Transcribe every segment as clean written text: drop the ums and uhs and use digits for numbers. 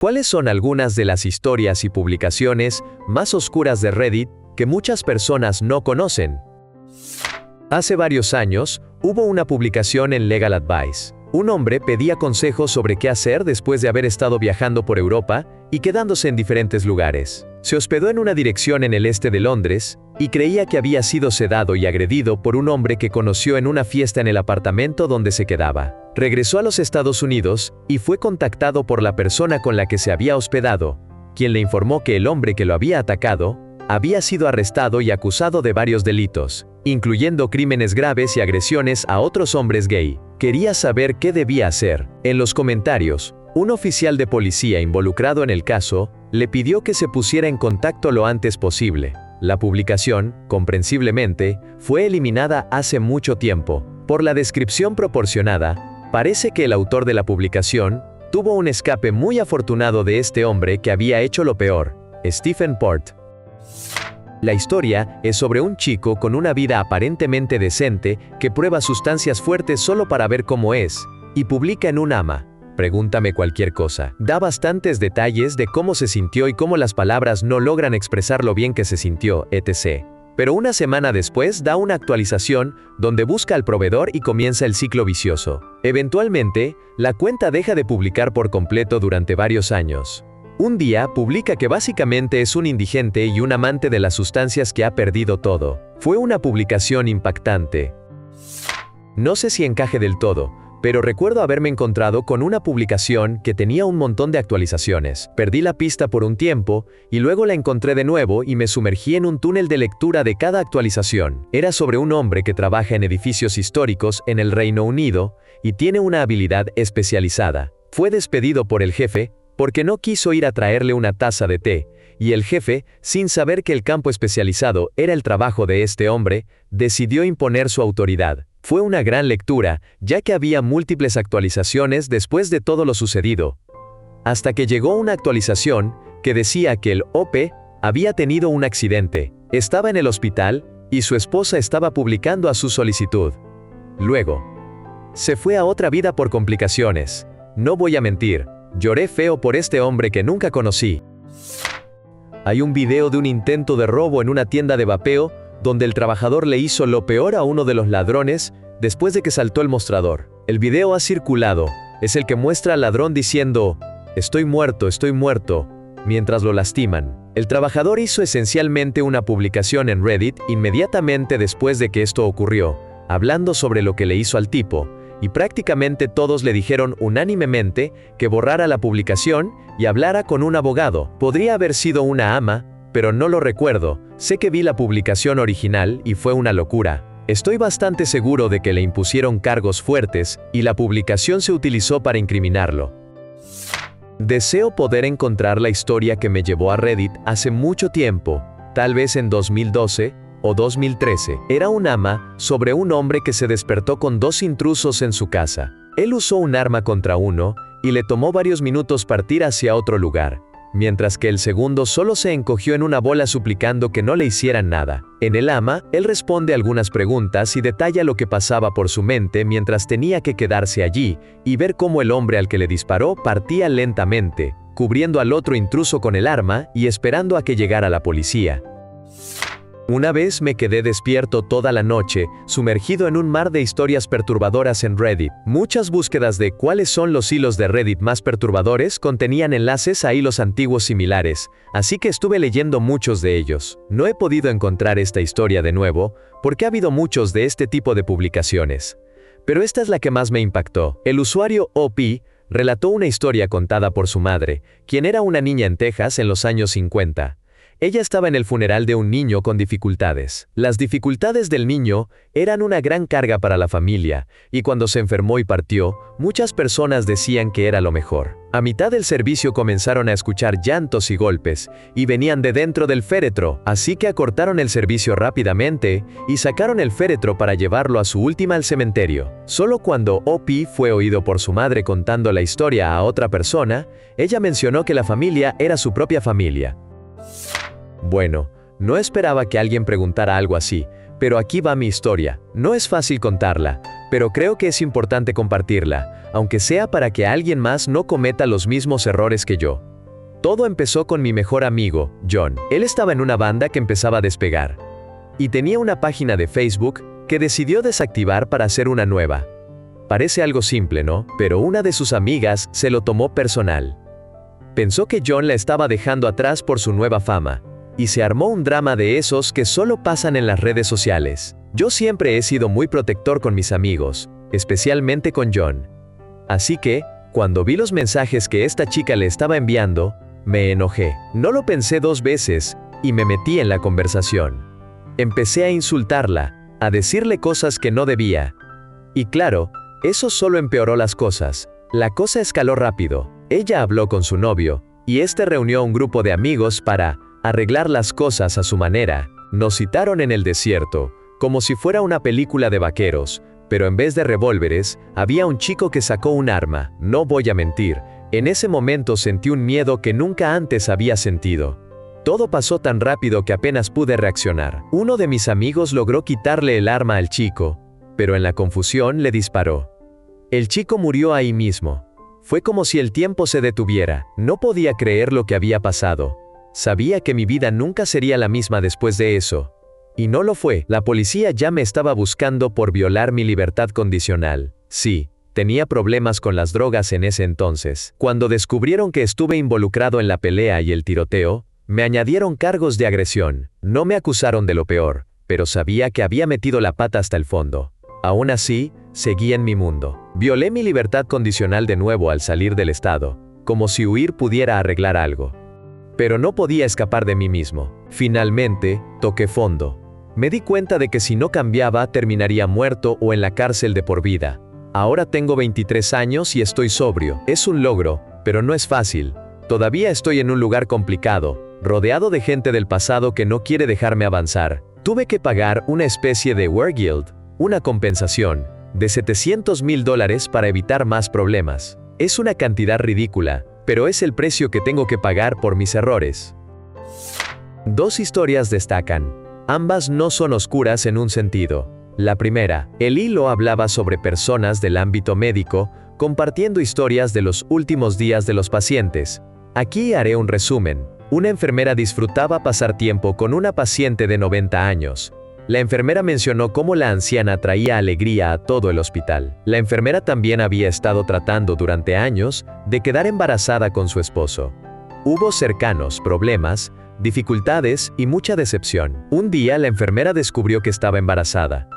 ¿Cuáles son algunas de las historias y publicaciones más oscuras de Reddit que muchas personas no conocen? Hace varios años, hubo una publicación en Legal Advice. Un hombre pedía consejos sobre qué hacer después de haber estado viajando por Europa y quedándose en diferentes lugares. Se hospedó en una dirección en el este de Londres y creía que había sido sedado y agredido por un hombre que conoció en una fiesta en el apartamento donde se quedaba. Regresó a los Estados Unidos y fue contactado por la persona con la que se había hospedado, quien le informó que el hombre que lo había atacado había sido arrestado y acusado de varios delitos, incluyendo crímenes graves y agresiones a otros hombres gay. Quería saber qué debía hacer. En los comentarios, un oficial de policía involucrado en el caso le pidió que se pusiera en contacto lo antes posible. La publicación, comprensiblemente, fue eliminada hace mucho tiempo. Por la descripción proporcionada, parece que el autor de la publicación tuvo un escape muy afortunado de este hombre que había hecho lo peor, Stephen Port. La historia es sobre un chico con una vida aparentemente decente que prueba sustancias fuertes solo para ver cómo es, y publica en un ama. Pregúntame cualquier cosa. Da bastantes detalles de cómo se sintió y cómo las palabras no logran expresar lo bien que se sintió, etc. Pero una semana después da una actualización donde busca al proveedor y comienza el ciclo vicioso. Eventualmente, la cuenta deja de publicar por completo durante varios años. Un día publica que básicamente es un indigente y un amante de las sustancias que ha perdido todo. Fue una publicación impactante. No sé si encaje del todo, pero recuerdo haberme encontrado con una publicación que tenía un montón de actualizaciones. Perdí la pista por un tiempo, y luego la encontré de nuevo y me sumergí en un túnel de lectura de cada actualización. Era sobre un hombre que trabaja en edificios históricos en el Reino Unido, y tiene una habilidad especializada. Fue despedido por el jefe, porque no quiso ir a traerle una taza de té, y el jefe, sin saber que el campo especializado era el trabajo de este hombre, decidió imponer su autoridad. Fue una gran lectura, ya que había múltiples actualizaciones después de todo lo sucedido. Hasta que llegó una actualización que decía que el OP había tenido un accidente, estaba en el hospital y su esposa estaba publicando a su solicitud. Luego, se fue a otra vida por complicaciones. No voy a mentir, lloré feo por este hombre que nunca conocí. Hay un video de un intento de robo en una tienda de vapeo donde el trabajador le hizo lo peor a uno de los ladrones después de que saltó el mostrador. El video ha circulado, es el que muestra al ladrón diciendo, estoy muerto, mientras lo lastiman. El trabajador hizo esencialmente una publicación en Reddit inmediatamente después de que esto ocurrió, hablando sobre lo que le hizo al tipo, y prácticamente todos le dijeron unánimemente que borrara la publicación y hablara con un abogado. Podría haber sido una ama, pero no lo recuerdo. Sé que vi la publicación original y fue una locura. Estoy bastante seguro de que le impusieron cargos fuertes y la publicación se utilizó para incriminarlo. Deseo poder encontrar la historia que me llevó a Reddit hace mucho tiempo, tal vez en 2012 o 2013. Era un ama sobre un hombre que se despertó con 2 intrusos en su casa. Él usó un arma contra uno y le tomó varios minutos partir hacia otro lugar, mientras que el segundo solo se encogió en una bola suplicando que no le hicieran nada. En el ama, él responde algunas preguntas y detalla lo que pasaba por su mente mientras tenía que quedarse allí y ver cómo el hombre al que le disparó partía lentamente, cubriendo al otro intruso con el arma y esperando a que llegara la policía. Una vez me quedé despierto toda la noche, sumergido en un mar de historias perturbadoras en Reddit. Muchas búsquedas de cuáles son los hilos de Reddit más perturbadores contenían enlaces a hilos antiguos similares, así que estuve leyendo muchos de ellos. No he podido encontrar esta historia de nuevo, porque ha habido muchos de este tipo de publicaciones. Pero esta es la que más me impactó. El usuario OP relató una historia contada por su madre, quien era una niña en Texas en los años 50. Ella estaba en el funeral de un niño con dificultades. Las dificultades del niño eran una gran carga para la familia, y cuando se enfermó y partió, muchas personas decían que era lo mejor. A mitad del servicio comenzaron a escuchar llantos y golpes, y venían de dentro del féretro, así que acortaron el servicio rápidamente, y sacaron el féretro para llevarlo a su última al cementerio. Solo cuando OP fue oído por su madre contando la historia a otra persona, ella mencionó que la familia era su propia familia. Bueno, no esperaba que alguien preguntara algo así, pero aquí va mi historia. No es fácil contarla, pero creo que es importante compartirla, aunque sea para que alguien más no cometa los mismos errores que yo. Todo empezó con mi mejor amigo, John. Él estaba en una banda que empezaba a despegar. Y tenía una página de Facebook que decidió desactivar para hacer una nueva. Parece algo simple, ¿no? Pero una de sus amigas se lo tomó personal. Pensó que John la estaba dejando atrás por su nueva fama. Y se armó un drama de esos que solo pasan en las redes sociales. Yo siempre he sido muy protector con mis amigos, especialmente con John. Así que, cuando vi los mensajes que esta chica le estaba enviando, me enojé. No lo pensé 2 veces, y me metí en la conversación. Empecé a insultarla, a decirle cosas que no debía. Y claro, eso solo empeoró las cosas. La cosa escaló rápido. Ella habló con su novio, y este reunió a un grupo de amigos para arreglar las cosas a su manera. Nos citaron en el desierto, como si fuera una película de vaqueros, pero en vez de revólveres, había un chico que sacó un arma. No voy a mentir, en ese momento sentí un miedo que nunca antes había sentido. Todo pasó tan rápido que apenas pude reaccionar. Uno de mis amigos logró quitarle el arma al chico, pero en la confusión le disparó. El chico murió ahí mismo. Fue como si el tiempo se detuviera. No podía creer lo que había pasado. Sabía que mi vida nunca sería la misma después de eso. Y no lo fue. La policía ya me estaba buscando por violar mi libertad condicional. Sí, tenía problemas con las drogas en ese entonces. Cuando descubrieron que estuve involucrado en la pelea y el tiroteo, me añadieron cargos de agresión. No me acusaron de lo peor, pero sabía que había metido la pata hasta el fondo. Aún así, seguí en mi mundo. Violé mi libertad condicional de nuevo al salir del estado, como si huir pudiera arreglar algo. Pero no podía escapar de mí mismo. Finalmente, toqué fondo. Me di cuenta de que si no cambiaba, terminaría muerto o en la cárcel de por vida. Ahora tengo 23 años y estoy sobrio. Es un logro, pero no es fácil. Todavía estoy en un lugar complicado, rodeado de gente del pasado que no quiere dejarme avanzar. Tuve que pagar una especie de War Guild, una compensación, de $700,000 para evitar más problemas. Es una cantidad ridícula, pero es el precio que tengo que pagar por mis errores. 2 historias destacan. Ambas no son oscuras en un sentido. La primera, el hilo hablaba sobre personas del ámbito médico, compartiendo historias de los últimos días de los pacientes. Aquí haré un resumen. Una enfermera disfrutaba pasar tiempo con una paciente de 90 años. La enfermera mencionó cómo la anciana traía alegría a todo el hospital. La enfermera también había estado tratando durante años de quedar embarazada con su esposo. Hubo cercanos problemas, dificultades y mucha decepción. Un día la enfermera descubrió que estaba embarazada.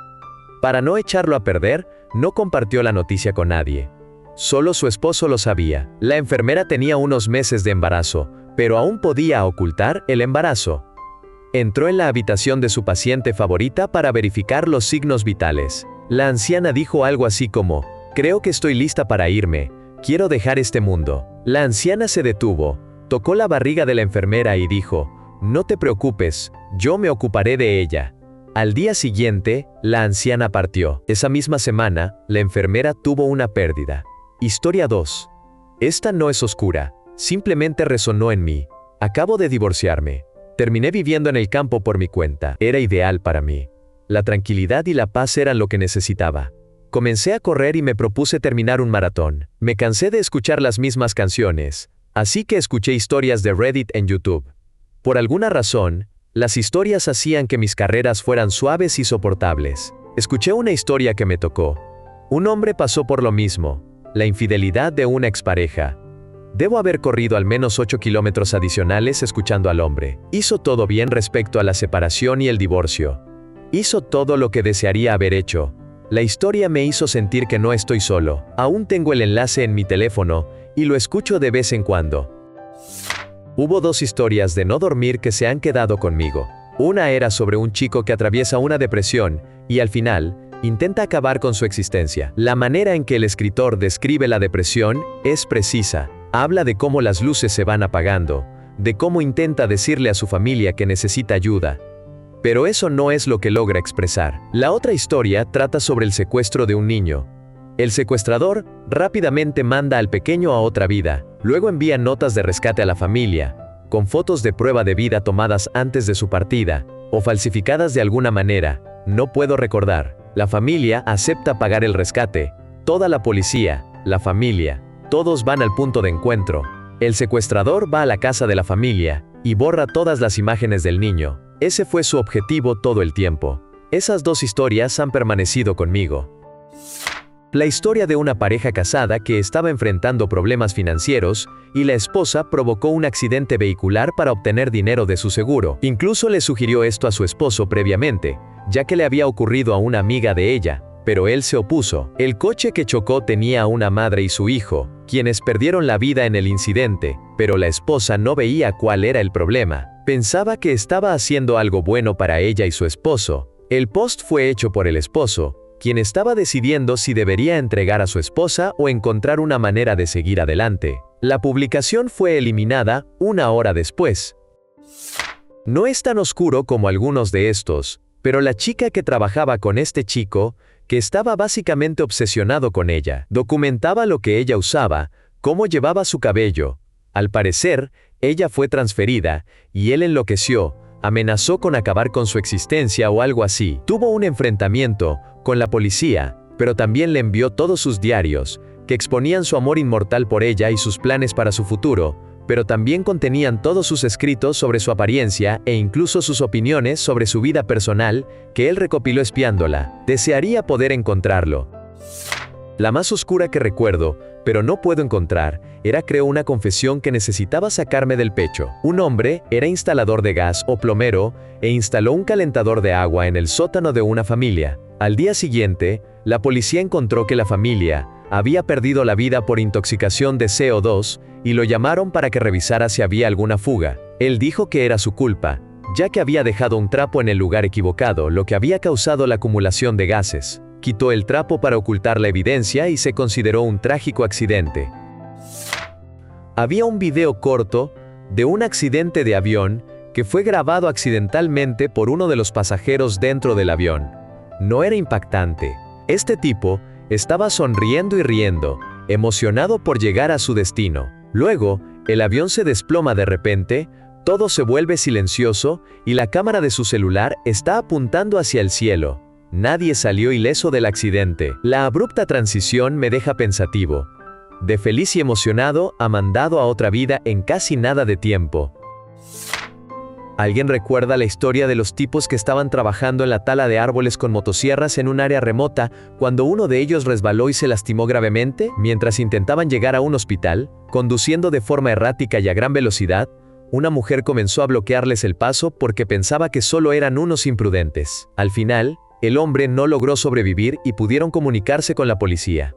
Para no echarlo a perder, no compartió la noticia con nadie. Solo su esposo lo sabía. La enfermera tenía unos meses de embarazo, pero aún podía ocultar el embarazo. Entró en la habitación de su paciente favorita para verificar los signos vitales. La anciana dijo algo así como, «Creo que estoy lista para irme. Quiero dejar este mundo». La anciana se detuvo, tocó la barriga de la enfermera y dijo, «No te preocupes, yo me ocuparé de ella». Al día siguiente, la anciana partió. Esa misma semana, la enfermera tuvo una pérdida. Historia 2. Esta no es oscura, simplemente resonó en mí. Acabo de divorciarme. Terminé viviendo en el campo por mi cuenta. Era ideal para mí. La tranquilidad y la paz eran lo que necesitaba. Comencé a correr y me propuse terminar un maratón. Me cansé de escuchar las mismas canciones, así que escuché historias de Reddit en YouTube. Por alguna razón, las historias hacían que mis carreras fueran suaves y soportables. Escuché una historia que me tocó. Un hombre pasó por lo mismo, la infidelidad de una expareja. Debo haber corrido al menos 8 kilómetros adicionales escuchando al hombre. Hizo todo bien respecto a la separación y el divorcio. Hizo todo lo que desearía haber hecho. La historia me hizo sentir que no estoy solo. Aún tengo el enlace en mi teléfono y lo escucho de vez en cuando. Hubo 2 historias de no dormir que se han quedado conmigo. Una era sobre un chico que atraviesa una depresión y al final intenta acabar con su existencia. La manera en que el escritor describe la depresión es precisa. Habla de cómo las luces se van apagando, de cómo intenta decirle a su familia que necesita ayuda. Pero eso no es lo que logra expresar. La otra historia trata sobre el secuestro de un niño. El secuestrador rápidamente manda al pequeño a otra vida, luego envía notas de rescate a la familia, con fotos de prueba de vida tomadas antes de su partida, o falsificadas de alguna manera, no puedo recordar. La familia acepta pagar el rescate. Toda la policía, la familia, todos van al punto de encuentro. El secuestrador va a la casa de la familia y borra todas las imágenes del niño. Ese fue su objetivo todo el tiempo. Esas dos historias han permanecido conmigo. La historia de una pareja casada que estaba enfrentando problemas financieros y la esposa provocó un accidente vehicular para obtener dinero de su seguro. Incluso le sugirió esto a su esposo previamente, ya que le había ocurrido a una amiga de ella, pero él se opuso. El coche que chocó tenía a una madre y su hijo, quienes perdieron la vida en el incidente, pero la esposa no veía cuál era el problema. Pensaba que estaba haciendo algo bueno para ella y su esposo. El post fue hecho por el esposo, quien estaba decidiendo si debería entregar a su esposa o encontrar una manera de seguir adelante. La publicación fue eliminada una hora después. No es tan oscuro como algunos de estos, pero la chica que trabajaba con este chico, que estaba básicamente obsesionado con ella, documentaba lo que ella usaba, cómo llevaba su cabello. Al parecer, ella fue transferida, y él enloqueció, amenazó con acabar con su existencia o algo así. Tuvo un enfrentamiento con la policía, pero también le envió todos sus diarios, que exponían su amor inmortal por ella y sus planes para su futuro, pero también contenían todos sus escritos sobre su apariencia e incluso sus opiniones sobre su vida personal, que él recopiló espiándola. Desearía poder encontrarlo. La más oscura que recuerdo, pero no puedo encontrar, creo una confesión que necesitaba sacarme del pecho. Un hombre era instalador de gas o plomero e instaló un calentador de agua en el sótano de una familia. Al día siguiente, la policía encontró que la familia había perdido la vida por intoxicación de CO2 y lo llamaron para que revisara si había alguna fuga. Él dijo que era su culpa, ya que había dejado un trapo en el lugar equivocado, lo que había causado la acumulación de gases. Quitó el trapo para ocultar la evidencia y se consideró un trágico accidente. Había un video corto de un accidente de avión que fue grabado accidentalmente por uno de los pasajeros dentro del avión. No era impactante. Este tipo estaba sonriendo y riendo, emocionado por llegar a su destino. Luego, el avión se desploma de repente, todo se vuelve silencioso y la cámara de su celular está apuntando hacia el cielo. Nadie salió ileso del accidente. La abrupta transición me deja pensativo. De feliz y emocionado a mandado a otra vida en casi nada de tiempo. ¿Alguien recuerda la historia de los tipos que estaban trabajando en la tala de árboles con motosierras en un área remota cuando uno de ellos resbaló y se lastimó gravemente? Mientras intentaban llegar a un hospital, conduciendo de forma errática y a gran velocidad, una mujer comenzó a bloquearles el paso porque pensaba que solo eran unos imprudentes. Al final, el hombre no logró sobrevivir y pudieron comunicarse con la policía.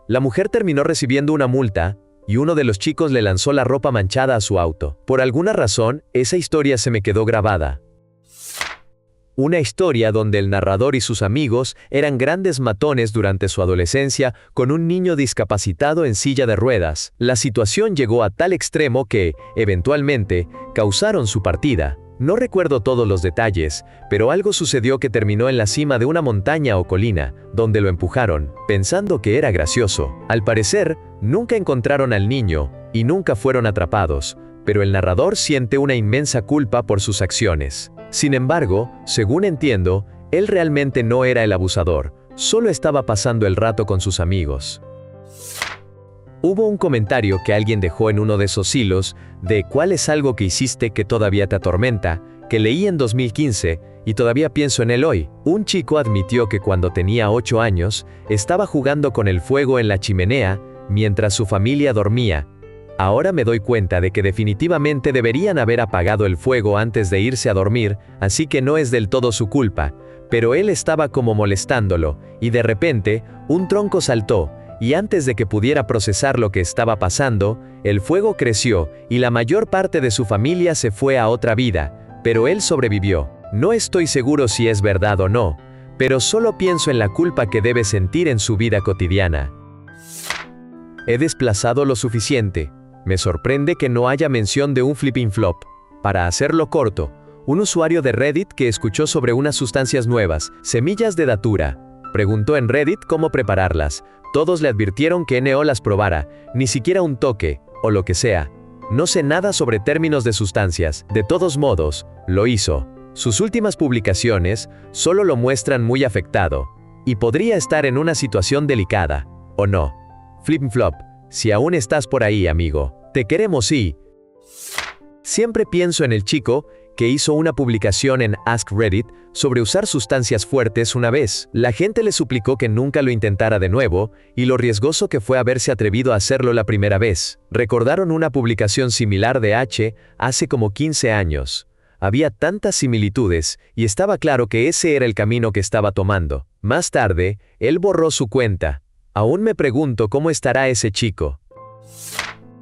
La mujer terminó recibiendo una multa, y uno de los chicos le lanzó la ropa manchada a su auto. Por alguna razón, esa historia se me quedó grabada. Una historia donde el narrador y sus amigos eran grandes matones durante su adolescencia con un niño discapacitado en silla de ruedas. La situación llegó a tal extremo que, eventualmente, causaron su partida. No recuerdo todos los detalles, pero algo sucedió que terminó en la cima de una montaña o colina, donde lo empujaron, pensando que era gracioso. Al parecer, nunca encontraron al niño, y nunca fueron atrapados, pero el narrador siente una inmensa culpa por sus acciones. Sin embargo, según entiendo, él realmente no era el abusador, solo estaba pasando el rato con sus amigos. Hubo un comentario que alguien dejó en uno de esos hilos de ¿cuál es algo que hiciste que todavía te atormenta?, que leí en 2015 y todavía pienso en él hoy. Un chico admitió que cuando tenía 8 años, estaba jugando con el fuego en la chimenea mientras su familia dormía. Ahora me doy cuenta de que definitivamente deberían haber apagado el fuego antes de irse a dormir, así que no es del todo su culpa, pero él estaba como molestándolo, y de repente, un tronco saltó, y antes de que pudiera procesar lo que estaba pasando, el fuego creció y la mayor parte de su familia se fue a otra vida, pero él sobrevivió. No estoy seguro si es verdad o no, pero solo pienso en la culpa que debe sentir en su vida cotidiana. He desplazado lo suficiente. Me sorprende que no haya mención de un flipping flop. Para hacerlo corto, un usuario de Reddit que escuchó sobre unas sustancias nuevas, semillas de datura, preguntó en Reddit cómo prepararlas. Todos le advirtieron que no las probara, ni siquiera un toque, o lo que sea. No sé nada sobre términos de sustancias, de todos modos, lo hizo. Sus últimas publicaciones solo lo muestran muy afectado. y podría estar en una situación delicada, ¿o no? Flip-flop, si aún estás por ahí, amigo, te queremos y... Siempre pienso en el chico que hizo una publicación en Ask Reddit sobre usar sustancias fuertes una vez. La gente le suplicó que nunca lo intentara de nuevo, y lo riesgoso que fue haberse atrevido a hacerlo la primera vez. Recordaron una publicación similar de H hace como 15 años. Había tantas similitudes, y estaba claro que ese era el camino que estaba tomando. Más tarde, él borró su cuenta. Aún me pregunto cómo estará ese chico.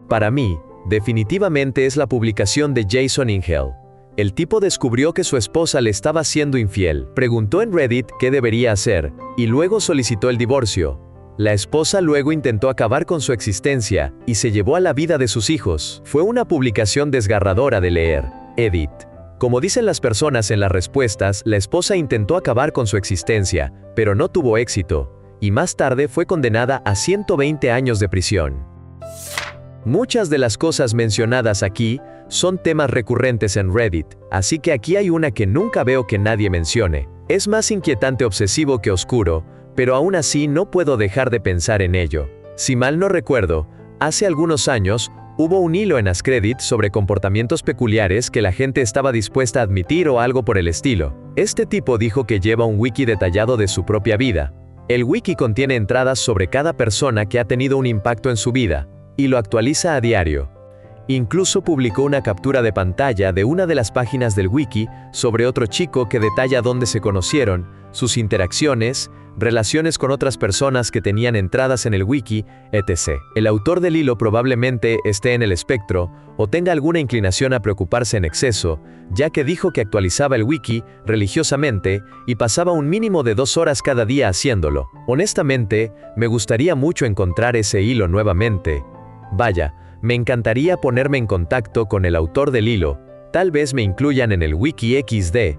Para mí, definitivamente es la publicación de Jason Ingel. El tipo descubrió que su esposa le estaba siendo infiel, preguntó en Reddit qué debería hacer, y luego solicitó el divorcio. La esposa luego intentó acabar con su existencia, y se llevó a la vida de sus hijos. Fue una publicación desgarradora de leer. Edit. Como dicen las personas en las respuestas, la esposa intentó acabar con su existencia, pero no tuvo éxito, y más tarde fue condenada a 120 años de prisión. Muchas de las cosas mencionadas aquí son temas recurrentes en Reddit, así que aquí hay una que nunca veo que nadie mencione. Es más inquietante obsesivo que oscuro, pero aún así no puedo dejar de pensar en ello. Si mal no recuerdo, hace algunos años, hubo un hilo en Ask Reddit sobre comportamientos peculiares que la gente estaba dispuesta a admitir o algo por el estilo. Este tipo dijo que lleva un wiki detallado de su propia vida. El wiki contiene entradas sobre cada persona que ha tenido un impacto en su vida, y lo actualiza a diario. Incluso publicó una captura de pantalla de una de las páginas del wiki sobre otro chico que detalla dónde se conocieron, sus interacciones, relaciones con otras personas que tenían entradas en el wiki, etc. El autor del hilo probablemente esté en el espectro o tenga alguna inclinación a preocuparse en exceso, ya que dijo que actualizaba el wiki religiosamente y pasaba un mínimo de 2 horas cada día haciéndolo. Honestamente, me gustaría mucho encontrar ese hilo nuevamente. Vaya, me encantaría ponerme en contacto con el autor del hilo, tal vez me incluyan en el wiki XD.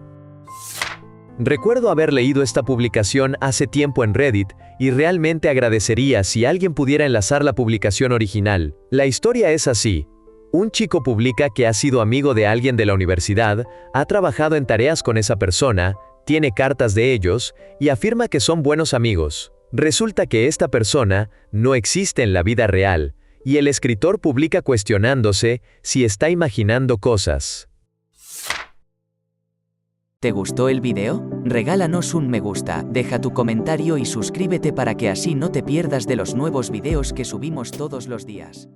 Recuerdo haber leído esta publicación hace tiempo en Reddit, y realmente agradecería si alguien pudiera enlazar la publicación original. La historia es así. Un chico publica que ha sido amigo de alguien de la universidad, ha trabajado en tareas con esa persona, tiene cartas de ellos, y afirma que son buenos amigos. Resulta que esta persona no existe en la vida real, y el escritor publica cuestionándose si está imaginando cosas. ¿Te gustó el video? Regálanos un me gusta, deja tu comentario y suscríbete para que así no te pierdas de los nuevos videos que subimos todos los días.